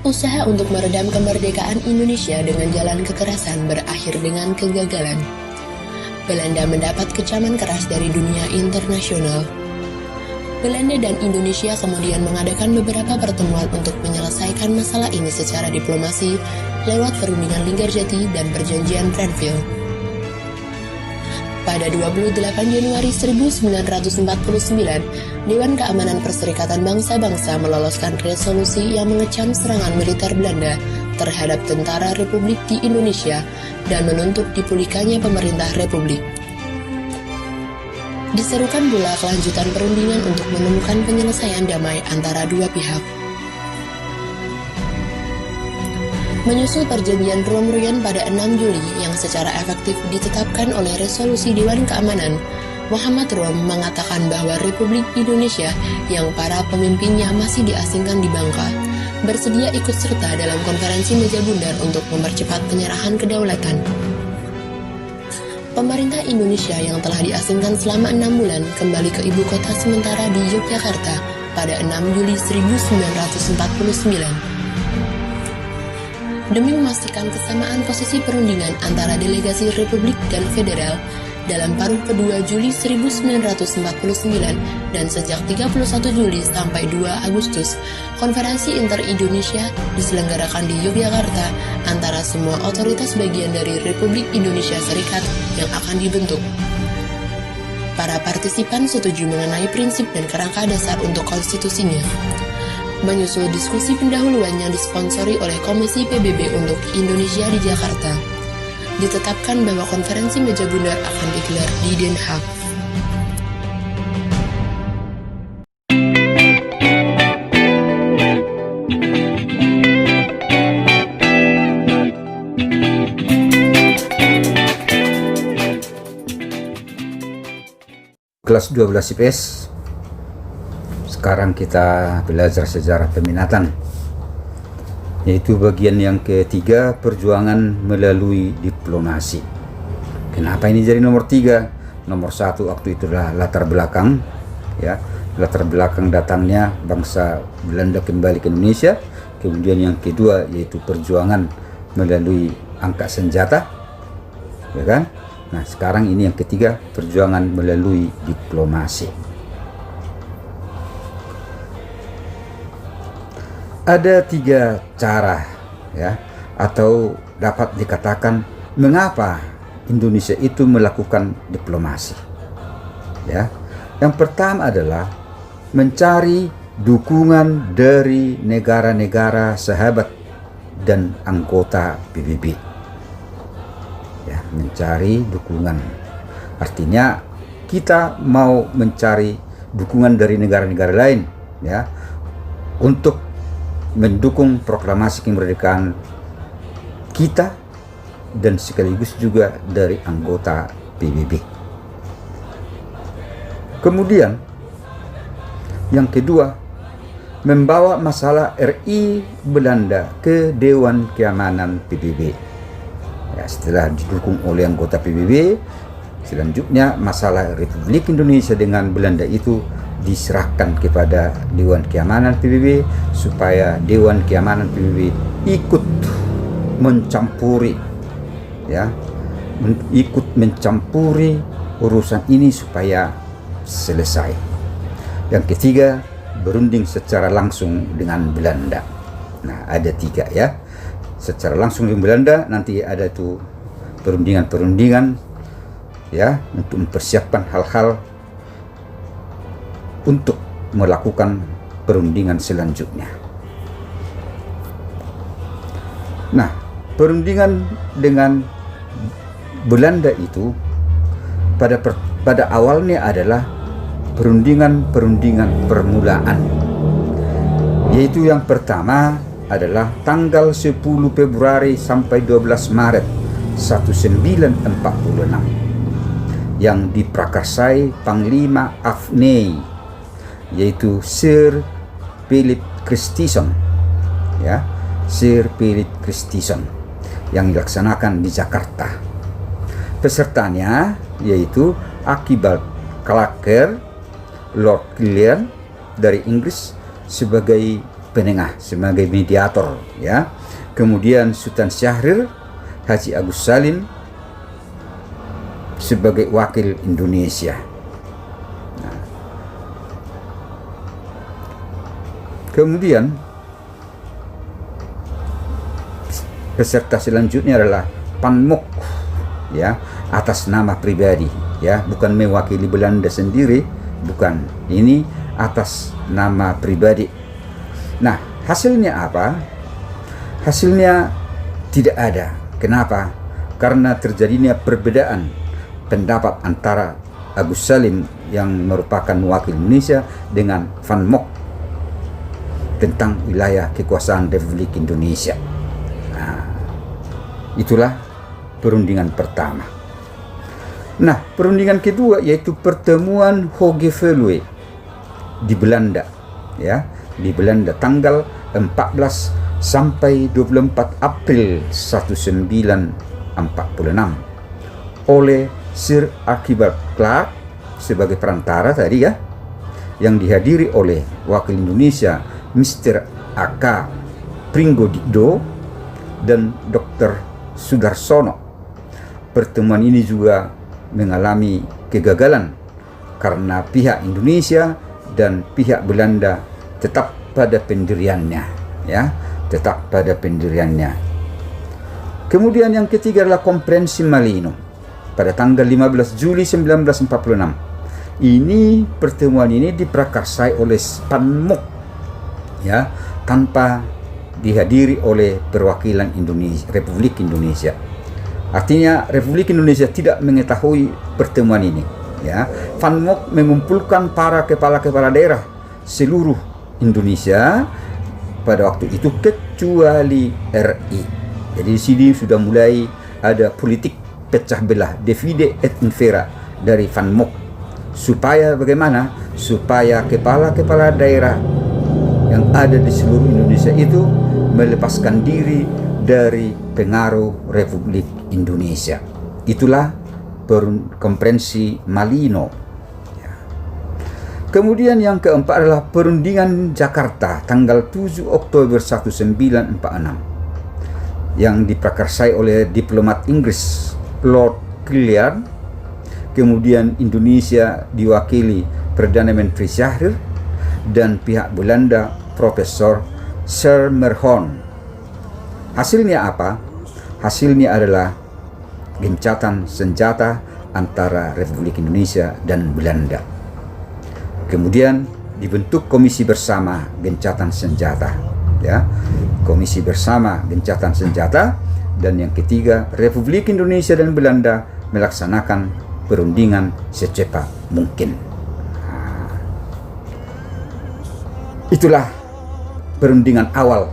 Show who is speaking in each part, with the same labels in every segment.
Speaker 1: Usaha untuk meredam kemerdekaan Indonesia dengan jalan kekerasan berakhir dengan kegagalan. Belanda mendapat kecaman keras dari dunia internasional. Belanda dan Indonesia kemudian mengadakan beberapa pertemuan untuk menyelesaikan masalah ini secara diplomasi lewat perundingan Linggarjati dan perjanjian Prenville. Pada 28 Januari 1949, Dewan Keamanan Perserikatan Bangsa-Bangsa meloloskan resolusi yang mengecam serangan militer Belanda terhadap tentara Republik di Indonesia dan menuntut dipulihkannya pemerintah Republik. Diserukan pula kelanjutan perundingan untuk menemukan penyelesaian damai antara dua pihak. Menyusul perjanjian Roem-Royen pada 6 Juli yang secara efektif ditetapkan oleh resolusi Dewan Keamanan, Muhammad Rom mengatakan bahwa Republik Indonesia yang para pemimpinnya masih diasingkan di Bangka, bersedia ikut serta dalam konferensi meja bundar untuk mempercepat penyerahan kedaulatan. Pemerintah Indonesia yang telah diasingkan selama 6 bulan kembali ke ibu kota sementara di Yogyakarta pada 6 Juli 1949. Demi memastikan kesamaan posisi perundingan antara delegasi Republik dan Federal dalam paruh kedua Juli 1949 dan sejak 31 Juli sampai 2 Agustus, konferensi inter-Indonesia diselenggarakan di Yogyakarta antara semua otoritas bagian dari Republik Indonesia Serikat yang akan dibentuk. Para partisipan setuju mengenai prinsip dan kerangka dasar untuk konstitusinya. Menyusul diskusi pendahuluan yang disponsori oleh Komisi PBB untuk Indonesia di Jakarta, ditetapkan bahwa konferensi meja bundar akan digelar di Den Haag.
Speaker 2: Kelas 12 IPS. Sekarang kita belajar sejarah peminatan, yaitu bagian yang ketiga, perjuangan melalui diplomasi. Kenapa ini jadi nomor 3? Nomor 1 waktu itu adalah latar belakang, ya, latar belakang datangnya bangsa Belanda kembali ke Indonesia. Kemudian yang kedua yaitu perjuangan melalui angkat senjata, ya kan? Nah sekarang ini yang ketiga, perjuangan melalui diplomasi. Ada 3 cara, ya, atau dapat dikatakan mengapa Indonesia itu melakukan diplomasi. Ya, yang pertama adalah mencari dukungan dari negara-negara sahabat dan anggota PBB. Ya, mencari dukungan. Artinya kita mau mencari dukungan dari negara-negara lain, ya, untuk mendukung proklamasi kemerdekaan kita dan sekaligus juga dari anggota PBB. Kemudian yang kedua, membawa masalah RI Belanda ke Dewan Keamanan PBB. Ya, setelah didukung oleh anggota PBB, selanjutnya masalah Republik Indonesia dengan Belanda itu diserahkan kepada Dewan Keamanan PBB supaya Dewan Keamanan PBB ikut mencampuri, ya, ikut mencampuri urusan ini supaya selesai. Yang ketiga, berunding secara langsung dengan Belanda. Nah, ada 3, ya. Secara langsung dengan Belanda, nanti ada tuh perundingan-perundingan, ya, untuk mempersiapkan hal-hal untuk melakukan perundingan selanjutnya. Nah, perundingan dengan Belanda itu pada awalnya adalah perundingan permulaan, yaitu yang pertama adalah tanggal 10 Februari sampai 12 Maret 1946 yang diprakarsai Panglima Afney, yaitu Sir Philip Christison, ya, Sir Philip Christison, yang dilaksanakan di Jakarta. Pesertanya yaitu Archibald Clarke, Lord Killian dari Inggris sebagai penengah sebagai mediator, ya. Kemudian Sultan Syahrir Haji Agus Salim sebagai wakil Indonesia. Nah, kemudian peserta selanjutnya adalah Van Mock, ya, atas nama pribadi, ya, bukan mewakili Belanda sendiri, bukan, ini atas nama pribadi. Nah, hasilnya apa? Hasilnya tidak ada. Kenapa? Karena terjadinya perbedaan pendapat antara Agus Salim yang merupakan wakil Indonesia dengan Van Mock tentang wilayah kekuasaan Republik Indonesia. Nah, itulah perundingan pertama. Nah, perundingan kedua yaitu pertemuan Hogeveluwe di Belanda, ya, di Belanda tanggal 14 sampai 24 April 1946 oleh Sir Archibald Clark sebagai perantara tadi, ya, yang dihadiri oleh wakil Indonesia Mr. A.K. Pringgodikdo dan Dr. Sudarsono. Pertemuan ini juga mengalami kegagalan karena pihak Indonesia dan pihak Belanda tetap pada pendiriannya, ya, tetap pada pendiriannya. Kemudian yang ketiga adalah Konferensi Malino pada tanggal 15 Juli 1946. Ini pertemuan ini diprakarsai oleh Van Mock, ya, tanpa dihadiri oleh perwakilan Indonesia, Republik Indonesia. Artinya Republik Indonesia tidak mengetahui pertemuan ini, ya. Van Mock mengumpulkan para kepala-kepala daerah seluruh Indonesia pada waktu itu kecuali RI. Jadi di sini sudah mulai ada politik pecah belah, divide et impera dari Van Mock, supaya bagaimana? Supaya kepala-kepala daerah yang ada di seluruh Indonesia itu melepaskan diri dari pengaruh Republik Indonesia. Itulah Konferensi Malino. Kemudian yang keempat adalah perundingan Jakarta tanggal 7 Oktober 1946 yang diprakarsai oleh diplomat Inggris Lord Killian. Kemudian Indonesia diwakili Perdana Menteri Syahrir dan pihak Belanda Profesor Sir Merhon. Hasilnya apa? Hasilnya adalah gencatan senjata antara Republik Indonesia dan Belanda. Kemudian dibentuk komisi bersama gencatan senjata, ya, komisi bersama gencatan senjata. Dan yang ketiga, Republik Indonesia dan Belanda melaksanakan perundingan secepat mungkin. Itulah perundingan awal,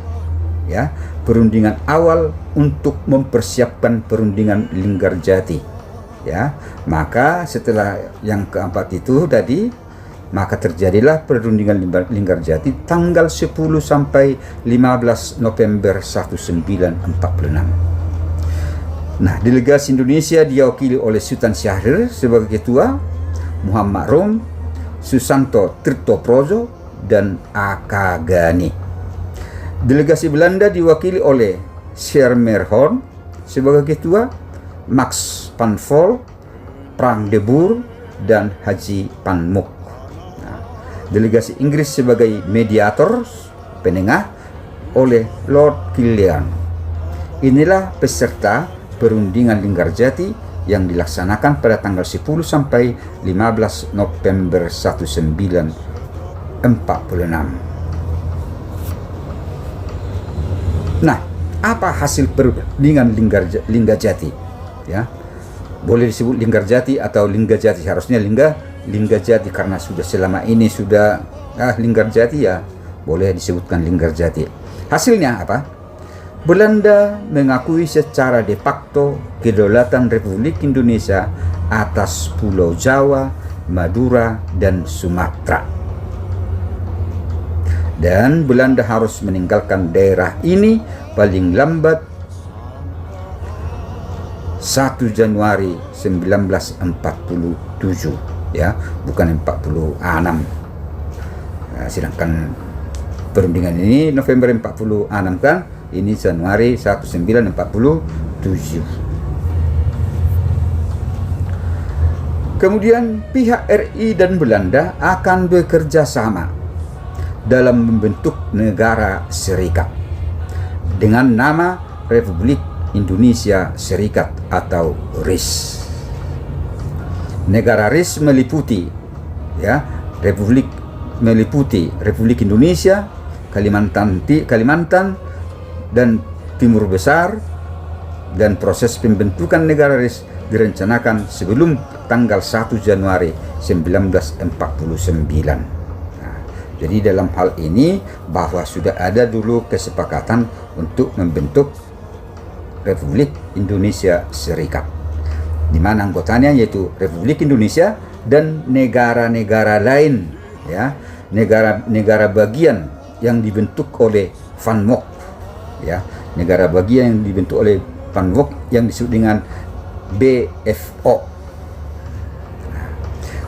Speaker 2: ya, perundingan awal untuk mempersiapkan perundingan Linggarjati, ya. Maka setelah yang keempat itu tadi, maka terjadilah perundingan Linggarjati tanggal 10 sampai 15 November 1946. Nah, delegasi Indonesia diwakili oleh Sultan Syahrir sebagai ketua, Muhammad Rom, Susanto Tirtoprojo, dan A.K. Gani. Delegasi Belanda diwakili oleh Sir Merhon sebagai ketua, Max van Vol, Frank de Boer, dan Haji Van Mock. Delegasi Inggris sebagai mediator, penengah, oleh Lord Killian. Inilah peserta perundingan Linggarjati yang dilaksanakan pada tanggal 10 sampai 15 November 1946. Nah, apa hasil perundingan Linggarjati? Ya, boleh disebut Linggarjati atau Linggarjati, harusnya Linggarjati karena sudah selama ini sudah Linggarjati, ya boleh disebutkan Linggarjati. Hasilnya apa? Belanda mengakui secara de facto kedaulatan Republik Indonesia atas Pulau Jawa, Madura, dan Sumatera. Dan Belanda harus meninggalkan daerah ini paling lambat 1 Januari 1947, ya, bukan 46. Sedangkan perundingan ini November 46 kan, ini Januari 1947. Kemudian pihak RI dan Belanda akan bekerja sama dalam membentuk negara serikat dengan nama Republik Indonesia Serikat atau RIS. Negara RIS meliputi Republik Indonesia, Kalimantan dan Timur Besar, dan proses pembentukan negara RIS direncanakan sebelum tanggal 1 Januari 1949. Nah, jadi dalam hal ini bahwa sudah ada dulu kesepakatan untuk membentuk Republik Indonesia Serikat, di mana anggotanya yaitu Republik Indonesia dan negara-negara lain, negara bagian yang dibentuk oleh Van Mock, negara bagian yang dibentuk oleh Van Mock yang disebut dengan BFO.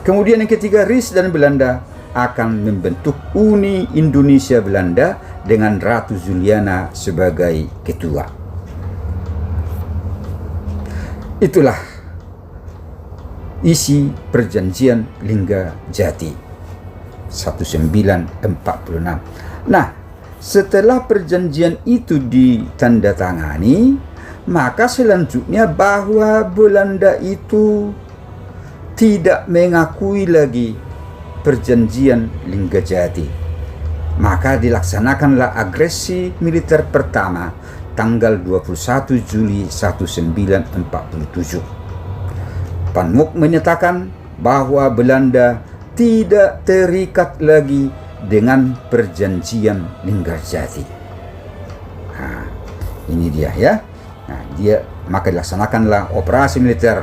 Speaker 2: Kemudian yang ketiga, RIS dan Belanda akan membentuk Uni Indonesia Belanda dengan Ratu Juliana sebagai ketua. Itulah isi perjanjian Linggajati 1946. Nah, setelah perjanjian itu ditandatangani, maka selanjutnya bahwa Belanda itu tidak mengakui lagi perjanjian Linggajati. Maka dilaksanakanlah agresi militer pertama tanggal 21 Juli 1947. Van Mock menyatakan bahwa Belanda tidak terikat lagi dengan perjanjian Linggajati. Nah, ini dia Nah, maka dilaksanakanlah operasi militer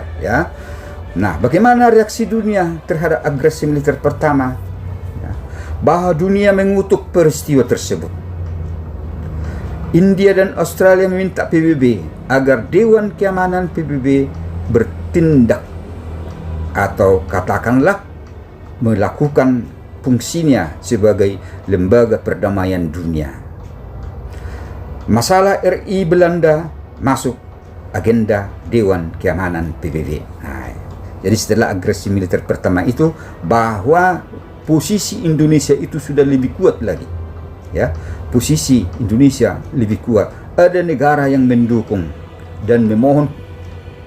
Speaker 2: Nah, bagaimana reaksi dunia terhadap agresi militer pertama? Bahwa dunia mengutuk peristiwa tersebut. India dan Australia meminta PBB agar Dewan Keamanan PBB bertindak atau katakanlah melakukan fungsinya sebagai lembaga perdamaian dunia. Masalah RI Belanda masuk agenda Dewan Keamanan PBB. Nah, jadi setelah agresi militer pertama itu, bahwa posisi Indonesia itu sudah lebih kuat lagi. Posisi Indonesia lebih kuat. Ada negara yang mendukung dan memohon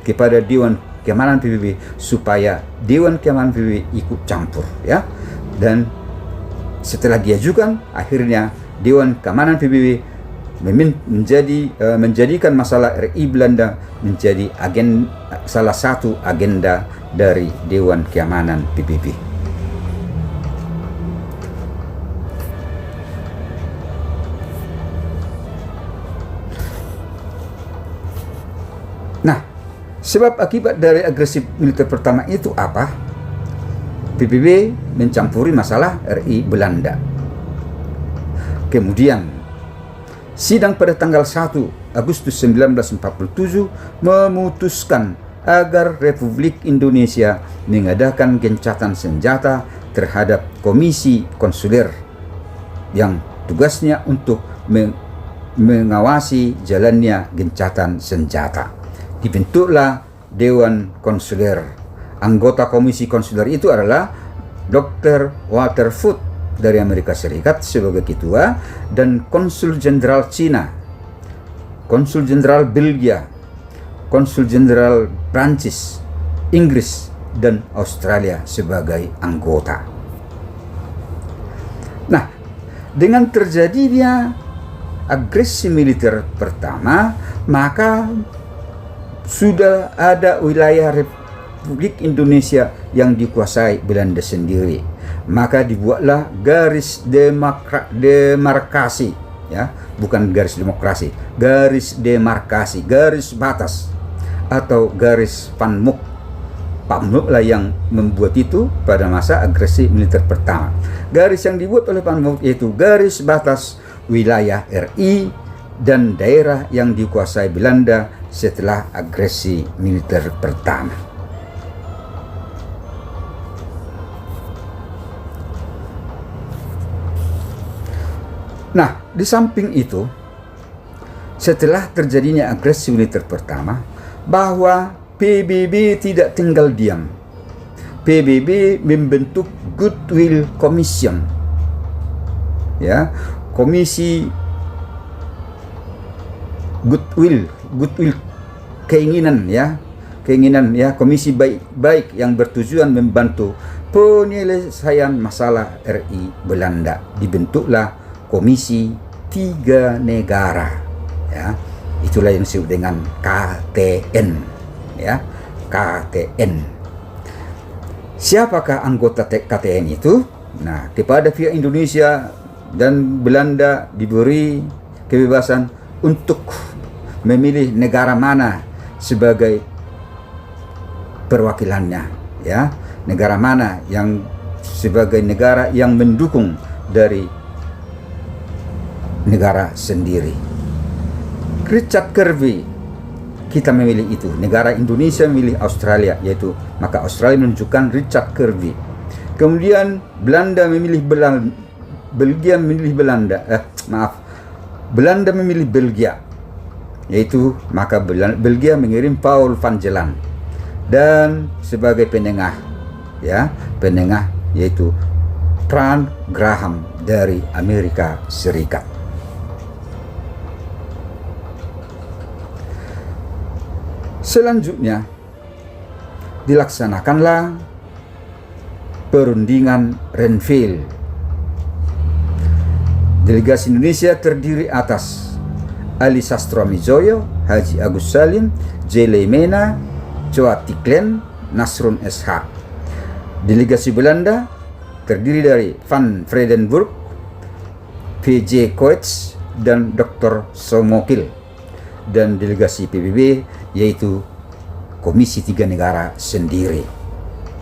Speaker 2: kepada Dewan Keamanan PBB supaya Dewan Keamanan PBB ikut campur, Dan setelah diajukan, akhirnya Dewan Keamanan PBB menjadikan masalah RI Belanda menjadi salah satu agenda dari Dewan Keamanan PBB. Nah, sebab akibat dari agresi militer pertama itu apa? PBB mencampuri masalah RI Belanda. Kemudian sidang pada tanggal 1 Agustus 1947 memutuskan agar Republik Indonesia mengadakan gencatan senjata terhadap komisi konsuler yang tugasnya untuk mengawasi jalannya gencatan senjata. Dibentuklah Dewan Konsuler. Anggota komisi konsuler itu adalah Dr. Walter Foote dari Amerika Serikat sebagai ketua, dan Konsul Jenderal Cina, Konsul Jenderal Belgia, Konsul Jenderal Prancis, Inggris, dan Australia sebagai anggota. Nah, dengan terjadinya agresi militer pertama, maka sudah ada wilayah Republik Indonesia yang dikuasai Belanda sendiri. Maka dibuatlah garis demarkasi, bukan garis demokrasi, garis demarkasi, garis batas atau garis Van Mock. Pak Mock lah yang membuat itu pada masa agresi militer pertama. Garis yang dibuat oleh Van Mock yaitu garis batas wilayah RI dan daerah yang dikuasai Belanda setelah agresi militer pertama. Nah, di samping itu, setelah terjadinya agresi militer pertama, bahwa PBB tidak tinggal diam. PBB membentuk Goodwill Commission, ya, komisi goodwill keinginan ya, komisi baik yang bertujuan membantu penyelesaian masalah RI Belanda. Dibentuklah komisi 3 negara, ya, itulah yang disebut dengan KTN, ya, KTN. Siapakah anggota KTN itu? Nah, kepada pihak Indonesia dan Belanda diberi kebebasan untuk memilih negara mana sebagai perwakilannya, ya, negara mana yang sebagai negara yang mendukung dari negara sendiri. Richard Kirby, kita memilih itu, negara Indonesia memilih Australia, yaitu maka Australia menunjukkan Richard Kirby. Kemudian Belanda memilih Belgia memilih Belanda memilih Belgia, yaitu maka Belgia mengirim Paul van Zeeland, dan sebagai penengah, ya, penengah yaitu Frank Graham dari Amerika Serikat. Selanjutnya dilaksanakanlah perundingan Renville. Delegasi Indonesia terdiri atas Ali Sastroamijoyo, Haji Agus Salim, J. Leemena, Choa Tiklen, Nasrun SH. Delegasi Belanda terdiri dari Van Vredenburg, V.J. Coetzee, dan Dr. Somokil. Dan delegasi PBB yaitu Komisi 3 Negara sendiri.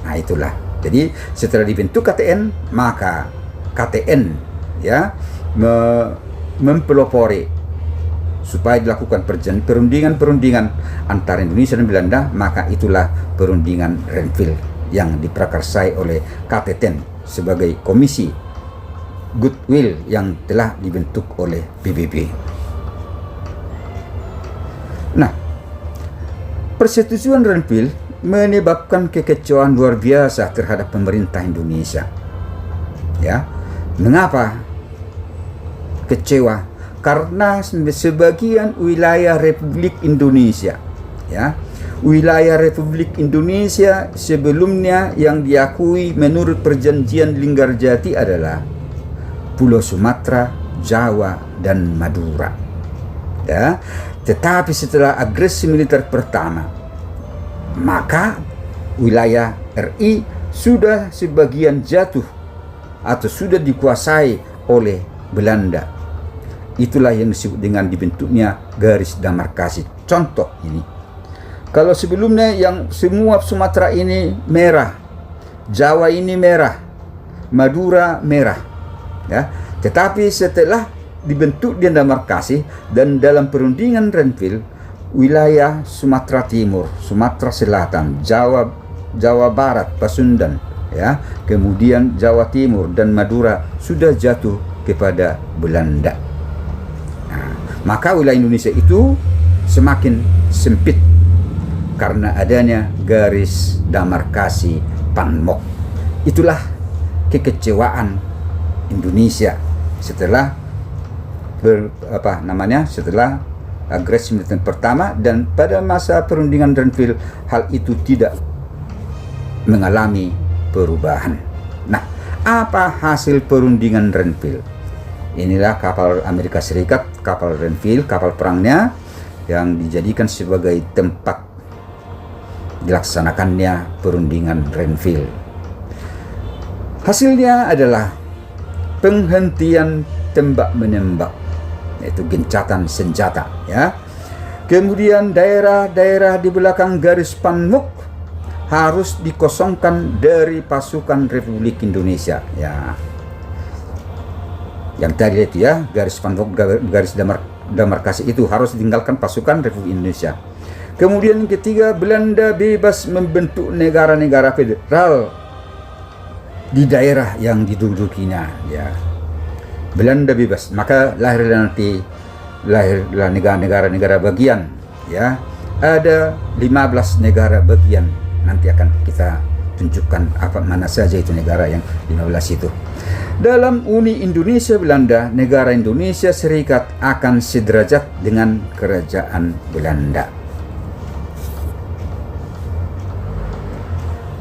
Speaker 2: Nah, itulah. Jadi setelah dibentuk KTN, maka KTN, ya, mempelopori supaya dilakukan perundingan antara Indonesia dan Belanda. Maka itulah perundingan Renville yang diprakarsai oleh KTN sebagai komisi goodwill yang telah dibentuk oleh PBB. Nah, persetujuan Renville menyebabkan kekecewaan luar biasa terhadap pemerintah Indonesia. Ya, mengapa kecewa? Karena sebagian wilayah Republik Indonesia, ya, wilayah Republik Indonesia sebelumnya yang diakui menurut perjanjian Linggarjati adalah Pulau Sumatera, Jawa, dan Madura. Ya, tetapi setelah agresi militer pertama, maka wilayah RI sudah sebagian jatuh atau sudah dikuasai oleh Belanda. Itulah yang disebut dengan dibentuknya garis demarkasi. Contoh ini, kalau sebelumnya yang semua Sumatera ini merah, Jawa ini merah, Madura merah, ya. Tetapi setelah dibentuk demarkasi dan dalam perundingan Renville, wilayah Sumatera Timur, Sumatera Selatan, Jawa Barat, Pasundan, ya, kemudian Jawa Timur dan Madura sudah jatuh kepada Belanda. Nah, maka wilayah Indonesia itu semakin sempit karena adanya garis demarkasi Panmok. Itulah kekecewaan Indonesia setelah setelah agresi militer pertama, dan pada masa perundingan Renville hal itu tidak mengalami perubahan. Nah, apa hasil perundingan Renville? Inilah kapal Amerika Serikat, kapal Renville, kapal perangnya yang dijadikan sebagai tempat dilaksanakannya perundingan Renville. Hasilnya adalah penghentian tembak-menembak, yaitu gencatan senjata, ya. Kemudian daerah-daerah di belakang garis Panmok harus dikosongkan dari pasukan Republik Indonesia, ya. Yang tadi itu, ya, garis Panmok, garis demarkasi itu harus ditinggalkan pasukan Republik Indonesia. Kemudian yang ketiga, Belanda bebas membentuk negara-negara federal di daerah yang didudukinya, ya. Belanda bebas, maka lahirlah negara-negara bagian, ya. Ada 15 negara bagian. Nanti akan kita tunjukkan mana saja itu negara yang 15 itu. Dalam Uni Indonesia Belanda, negara Indonesia Serikat akan sederajat dengan kerajaan Belanda.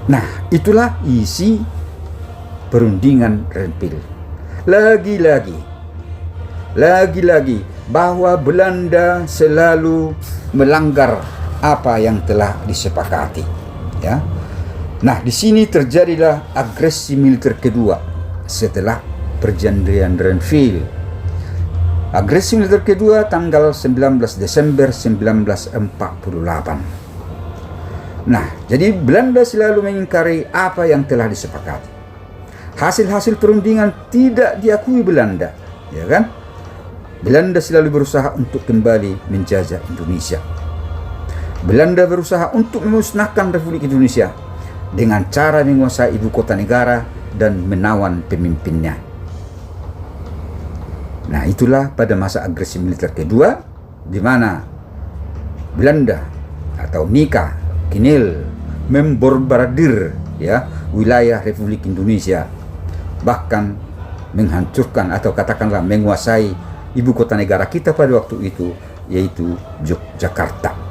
Speaker 2: Nah, itulah isi perundingan Renville. Lagi-lagi bahwa Belanda selalu melanggar apa yang telah disepakati, ya. Nah, di sini terjadilah agresi militer kedua setelah perjanjian Renville. Agresi militer kedua tanggal 19 Desember 1948. Nah, jadi Belanda selalu mengingkari apa yang telah disepakati. Hasil-hasil perundingan tidak diakui Belanda, ya kan? Belanda selalu berusaha untuk kembali menjajah Indonesia. Belanda berusaha untuk memusnahkan Republik Indonesia dengan cara menguasai ibu kota negara dan menawan pemimpinnya. Nah, itulah pada masa agresi militer kedua, di mana Belanda atau Nika Kinil membombardir, ya, wilayah Republik Indonesia, bahkan menghancurkan atau katakanlah menguasai ibu kota negara kita pada waktu itu, yaitu Yogyakarta.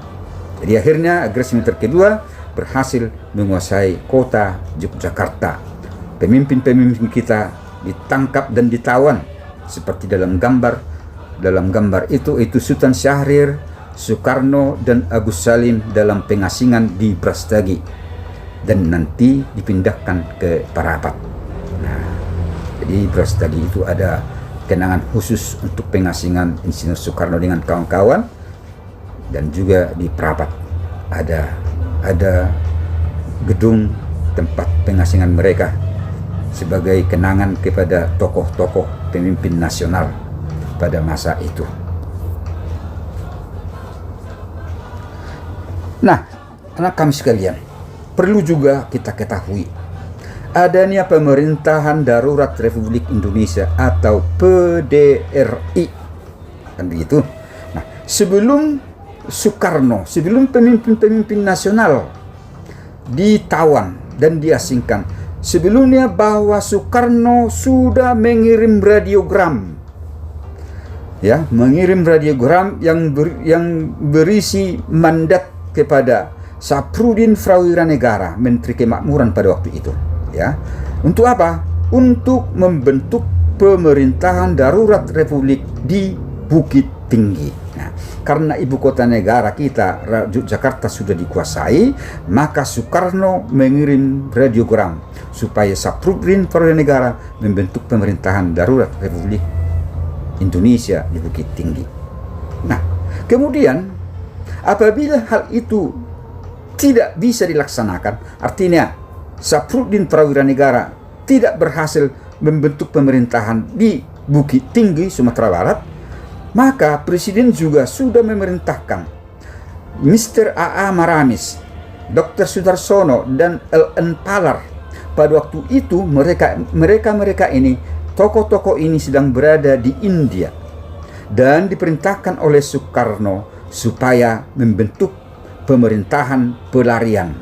Speaker 2: Jadi akhirnya agresi militer kedua berhasil menguasai kota Yogyakarta. Pemimpin-pemimpin kita ditangkap dan ditawan seperti dalam gambar. Dalam gambar itu Sultan Syahrir, Soekarno, dan Agus Salim dalam pengasingan di Brastagi dan nanti dipindahkan ke Parapat. Nah, jadi Brastagi itu ada kenangan khusus untuk pengasingan Insinyur Soekarno dengan kawan-kawan, dan juga di Parapat ada gedung tempat pengasingan mereka sebagai kenangan kepada tokoh-tokoh pemimpin nasional pada masa itu. Nah, anak kami sekalian, perlu juga kita ketahui adanya pemerintahan darurat Republik Indonesia atau PDRI, kan begitu. Nah, sebelum Soekarno, sebelum pemimpin-pemimpin nasional ditawan dan diasingkan, sebelumnya bahwa Soekarno sudah mengirim radiogram, ya, mengirim radiogram yang berisi mandat kepada Sapruddin Prawiranegara, Menteri Kemakmuran pada waktu itu, ya. Untuk apa? Untuk membentuk pemerintahan darurat Republik di Bukit Tinggi. Nah, karena ibu kota negara kita Yogyakarta sudah dikuasai, maka Soekarno mengirim radiogram supaya Sapruddin Prawiranegara membentuk pemerintahan darurat Republik Indonesia di Bukit Tinggi. Nah, kemudian apabila hal itu tidak bisa dilaksanakan, artinya Sapruddin Prawiranegara tidak berhasil membentuk pemerintahan di Bukit Tinggi, Sumatera Barat, maka Presiden juga sudah memerintahkan Mr. A.A. Maramis, Dr. Sudarsono, dan L.N. Palar. Pada waktu itu mereka ini, tokoh-tokoh ini sedang berada di India dan diperintahkan oleh Soekarno supaya membentuk pemerintahan pelarian,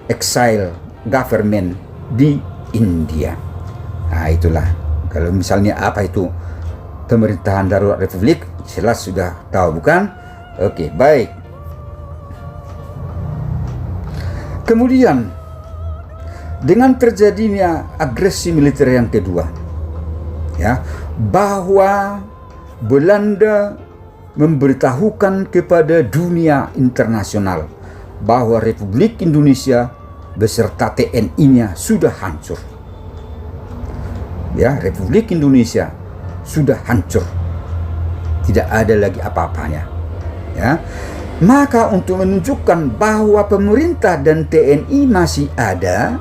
Speaker 2: exile government di India. Nah, itulah, kalau misalnya apa itu pemerintahan darurat Republik, jelas sudah tahu, bukan? Oke, baik. Kemudian dengan terjadinya agresi militer yang kedua, ya, bahwa Belanda memberitahukan kepada dunia internasional bahwa Republik Indonesia beserta TNI-nya sudah hancur. Ya, Republik Indonesia sudah hancur. Tidak ada lagi apa-apanya. Ya. Maka untuk menunjukkan bahwa pemerintah dan TNI masih ada,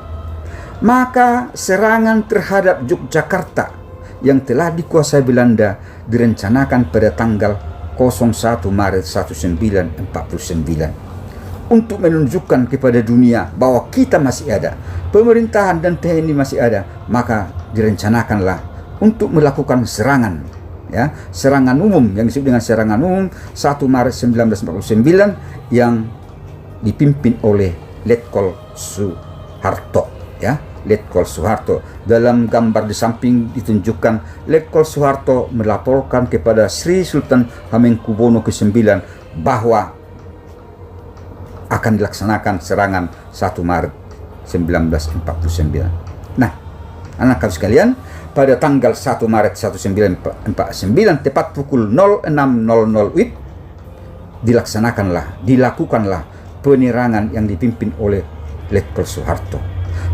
Speaker 2: maka serangan terhadap Yogyakarta yang telah dikuasai Belanda direncanakan pada tanggal 01 Maret 1949 untuk menunjukkan kepada dunia bahwa kita masih ada, pemerintahan dan TNI masih ada. Maka direncanakanlah untuk melakukan serangan, ya, serangan umum yang disebut dengan serangan umum 1 Maret 1949 yang dipimpin oleh Letkol Soeharto, ya, Letkol Soeharto. Dalam gambar di samping ditunjukkan Letkol Soeharto melaporkan kepada Sri Sultan Hamengkubuwono ke-9 bahwa akan dilaksanakan serangan 1 Maret 1949. Nah, anak-anak sekalian, pada tanggal 1 Maret 1949 tepat pukul 06.00 WIB dilakukanlah penyerangan yang dipimpin oleh Letkol Soeharto.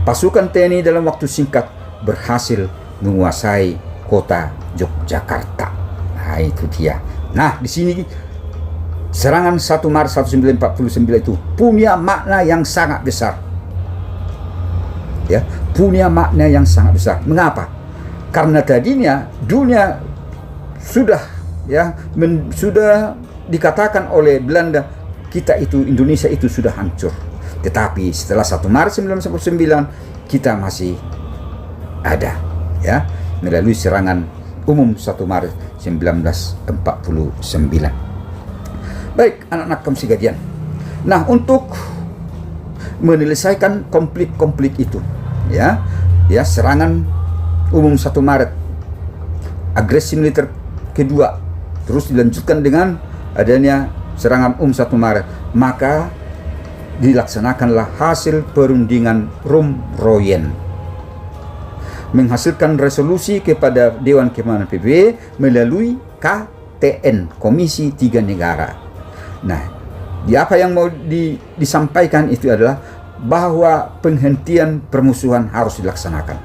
Speaker 2: Pasukan TNI dalam waktu singkat berhasil menguasai kota Yogyakarta. Nah, itu dia. Nah, di sini serangan 1 Maret 1949 itu punya makna yang sangat besar. Ya, punya makna yang sangat besar. Mengapa? Karena tadinya dunia sudah, ya, sudah dikatakan oleh Belanda kita itu, Indonesia itu sudah hancur. Tetapi setelah 1 Maret 1949 kita masih ada, ya, melalui serangan umum 1 Maret 1949. Baik, anak-anak kaum sekalian. Nah, untuk menyelesaikan konflik-konflik itu, ya, serangan umum 1 Maret, agresi militer kedua, terus dilanjutkan dengan adanya serangan umum 1 Maret, maka dilaksanakanlah hasil perundingan Rum-Royen, menghasilkan resolusi kepada Dewan Keamanan PBB melalui KTN, Komisi Tiga Negara. Nah, apa yang mau disampaikan itu adalah bahwa penghentian permusuhan harus dilaksanakan.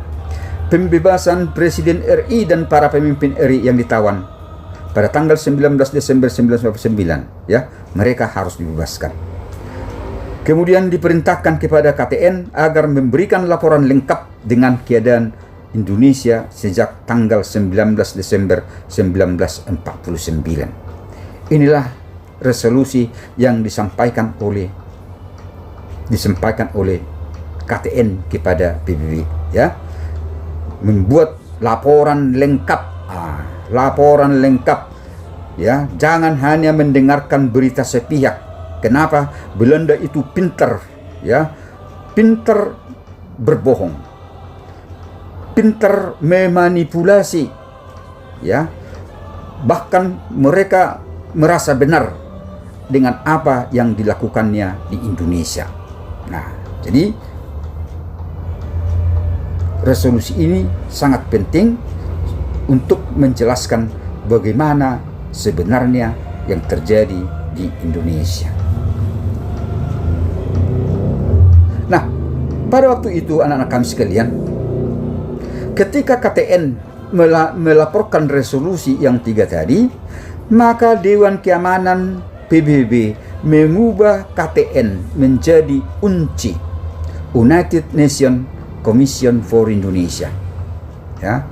Speaker 2: Pembebasan Presiden RI dan para pemimpin RI yang ditawan pada tanggal 19 Desember 1999, ya, mereka harus dibebaskan. Kemudian diperintahkan kepada KTN agar memberikan laporan lengkap dengan keadaan Indonesia sejak tanggal 19 Desember 1949. Inilah resolusi yang disampaikan oleh KTN kepada PBB, ya. Membuat laporan lengkap, ya, jangan hanya mendengarkan berita sepihak. Kenapa? Belanda itu pintar, ya, pintar berbohong, pintar memanipulasi, ya, bahkan mereka merasa benar dengan apa yang dilakukannya di Indonesia. Nah, jadi resolusi ini sangat penting untuk menjelaskan bagaimana sebenarnya yang terjadi di Indonesia. Nah, pada waktu itu anak-anak kami sekalian, ketika KTN melaporkan resolusi yang 3 tadi, maka Dewan Keamanan PBB mengubah KTN menjadi UNCI, United Nations Commission for Indonesia, ya.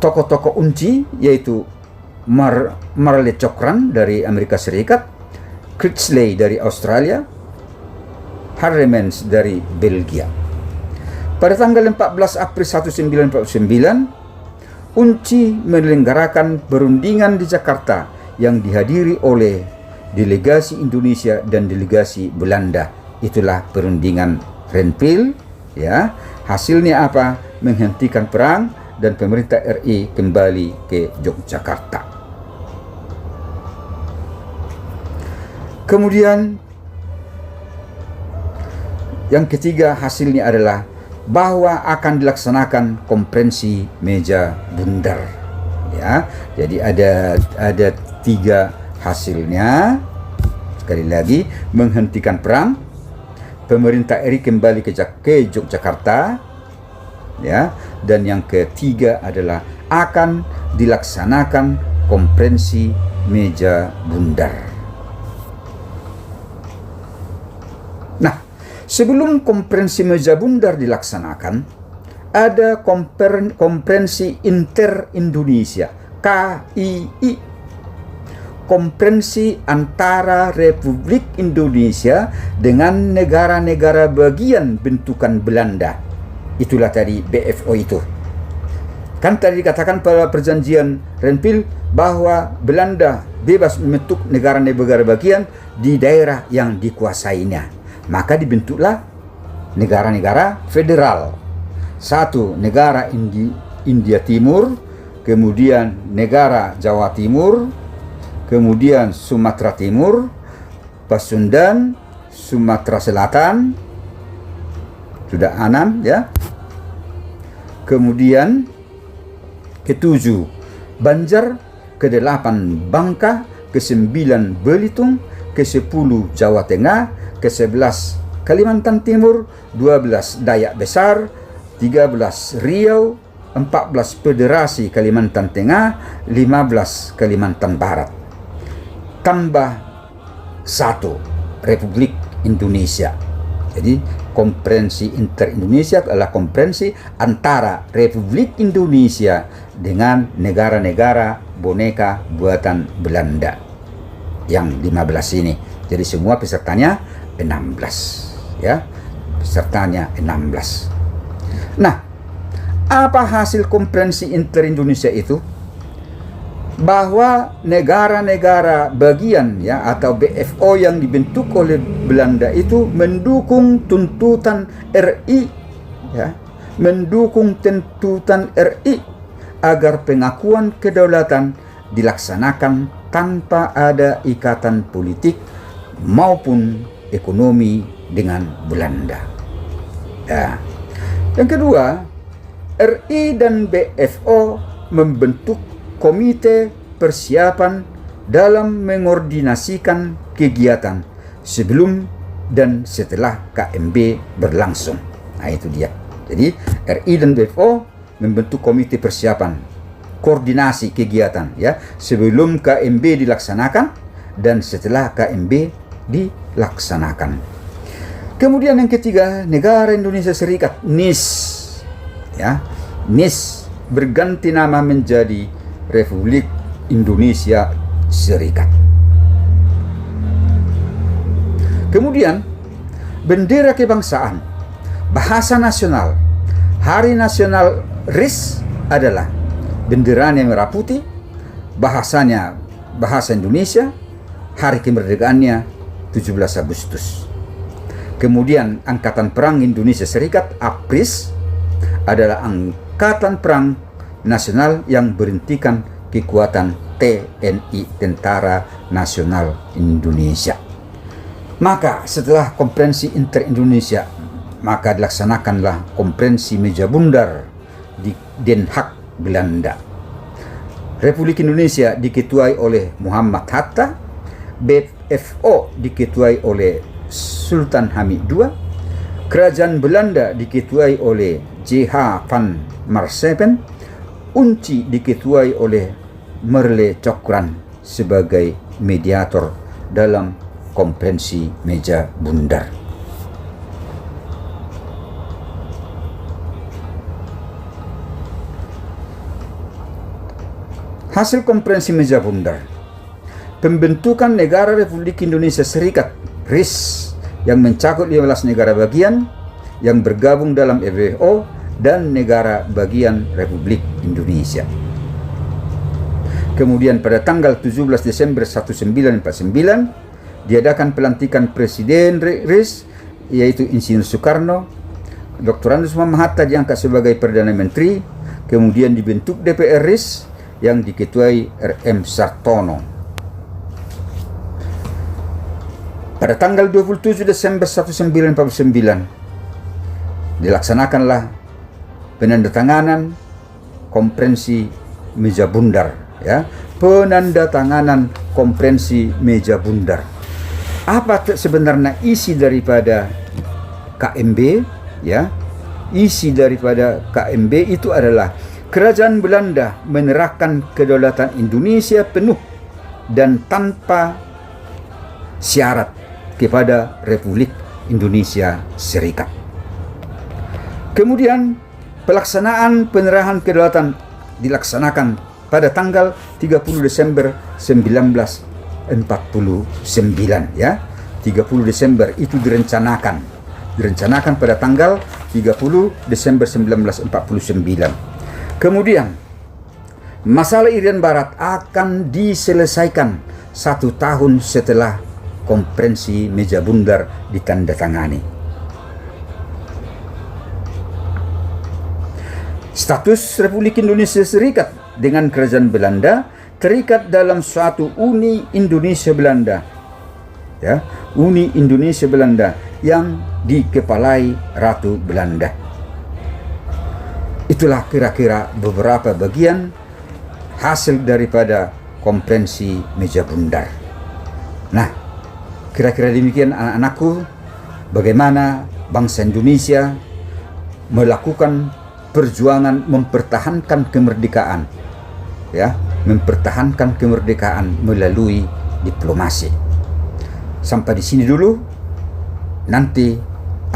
Speaker 2: Tokoh-tokoh UNCI yaitu Marle Cokran dari Amerika Serikat, Critchley dari Australia, Harlemans dari Belgia. Pada tanggal 14 April 1949, UNCI menyelenggarakan perundingan di Jakarta yang dihadiri oleh delegasi Indonesia dan delegasi Belanda. Itulah perundingan Renville, ya. Hasilnya apa? Menghentikan perang dan pemerintah RI kembali ke Yogyakarta. Kemudian yang ketiga hasilnya adalah bahwa akan dilaksanakan konferensi meja bundar, ya. Jadi ada 3 hasilnya. Sekali lagi, menghentikan perang, pemerintah RI kembali ke Yogyakarta, ya, dan yang ketiga adalah akan dilaksanakan konferensi meja bundar. Nah, sebelum konferensi meja bundar dilaksanakan, ada konferensi inter-Indonesia, KII, konferensi antara Republik Indonesia dengan negara-negara bagian bentukan Belanda, Itulah tadi BFO itu. Kan tadi dikatakan pada perjanjian Renville bahwa Belanda bebas membentuk negara-negara bagian di daerah yang dikuasainya. Maka dibentuklah negara-negara federal. Satu, negara India Timur, kemudian negara Jawa Timur, kemudian Sumatera Timur, Pasundan, Sumatera Selatan, sudah 6 ya. Kemudian ke-7 Banjar, ke-8 Bangka, ke-9 Belitung, ke-10 Jawa Tengah, ke-11 Kalimantan Timur, 12 Dayak Besar, 13 Riau, 14 Federasi Kalimantan Tengah, 15 Kalimantan Barat. Tambah 1 Republik Indonesia. Jadi komprehensi inter-Indonesia adalah komprehensi antara Republik Indonesia dengan negara-negara boneka buatan Belanda yang 15 ini. Jadi semua pesertanya 16 ya. Pesertanya 16. Nah, apa hasil komprehensi inter-Indonesia itu? Bahwa negara-negara bagian ya atau BFO yang dibentuk oleh Belanda itu mendukung tuntutan RI ya, mendukung tuntutan RI agar pengakuan kedaulatan dilaksanakan tanpa ada ikatan politik maupun ekonomi dengan Belanda. Ya. Yang kedua, RI dan BFO membentuk komite persiapan dalam mengordinasikan kegiatan sebelum dan setelah KMB berlangsung. Nah itu dia. Jadi RI dan BFO membentuk komite persiapan koordinasi kegiatan ya sebelum KMB dilaksanakan dan setelah KMB dilaksanakan. Kemudian yang ketiga, negara Indonesia Serikat NIS ya. NIS berganti nama menjadi Republik Indonesia Serikat. Kemudian bendera kebangsaan, bahasa nasional, hari nasional RIS adalah benderanya merah putih, bahasanya bahasa Indonesia, hari kemerdekaannya 17 Agustus. Kemudian Angkatan Perang Indonesia Serikat APRIS adalah Angkatan Perang Nasional yang berhentikan kekuatan TNI, Tentara Nasional Indonesia. Maka setelah konferensi inter-Indonesia, maka dilaksanakanlah konferensi meja bundar di Den Haag, Belanda. Republik Indonesia diketuai oleh Muhammad Hatta, BFO diketuai oleh Sultan Hamid II, Kerajaan Belanda diketuai oleh J.H. van Marseben, UNCI diketuai oleh Merle Cokran sebagai mediator dalam konferensi meja bundar. Hasil konferensi meja bundar, pembentukan negara Republik Indonesia Serikat RIS yang mencakup 15 negara bagian yang bergabung dalam EBO dan negara bagian Republik Indonesia. Kemudian pada tanggal 17 Desember 1949 diadakan pelantikan Presiden RIS, yaitu Insinyur Soekarno. Dr. Andes Muhammad Hatta diangkat sebagai Perdana Menteri. Kemudian dibentuk DPR RIS yang diketuai RM Sartono. Pada tanggal 27 Desember 1949 dilaksanakanlah penandatanganan konferensi meja bundar ya, penandatanganan konferensi meja bundar. Apa sebenarnya isi daripada KMB ya? Isi daripada KMB itu adalah Kerajaan Belanda menyerahkan kedaulatan Indonesia penuh dan tanpa syarat kepada Republik Indonesia Serikat. Kemudian pelaksanaan penyerahan kedaulatan dilaksanakan pada tanggal 30 Desember 1949 ya. 30 Desember itu direncanakan pada tanggal 30 Desember 1949. Kemudian masalah Irian Barat akan diselesaikan 1 tahun setelah Konferensi Meja Bundar ditandatangani. Status Republik Indonesia Serikat dengan Kerajaan Belanda terikat dalam suatu Uni Indonesia Belanda, ya, Uni Indonesia Belanda yang dikepalai Ratu Belanda. Itulah kira-kira beberapa bagian hasil daripada Konferensi Meja Bundar. Nah, kira-kira demikian anak-anakku, bagaimana bangsa Indonesia melakukan perjuangan mempertahankan kemerdekaan, ya, mempertahankan kemerdekaan melalui diplomasi. Sampai di sini dulu. Nanti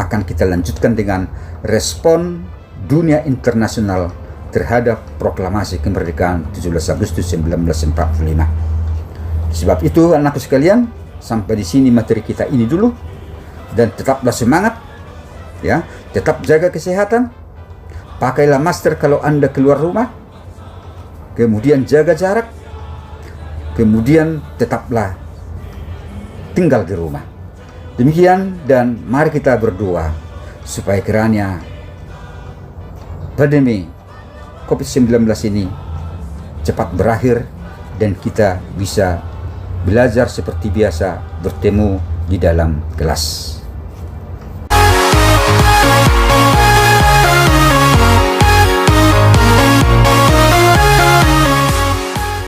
Speaker 2: akan kita lanjutkan dengan respon dunia internasional terhadap proklamasi kemerdekaan 17 Agustus 1945. Sebab itu anakku sekalian, sampai di sini materi kita ini dulu, dan tetaplah semangat, ya, tetap jaga kesehatan, pakailah masker kalau Anda keluar rumah, kemudian jaga jarak, kemudian tetaplah tinggal di rumah. Demikian, dan mari kita berdoa supaya kiranya pandemi COVID-19 ini cepat berakhir dan kita bisa belajar seperti biasa bertemu di dalam kelas.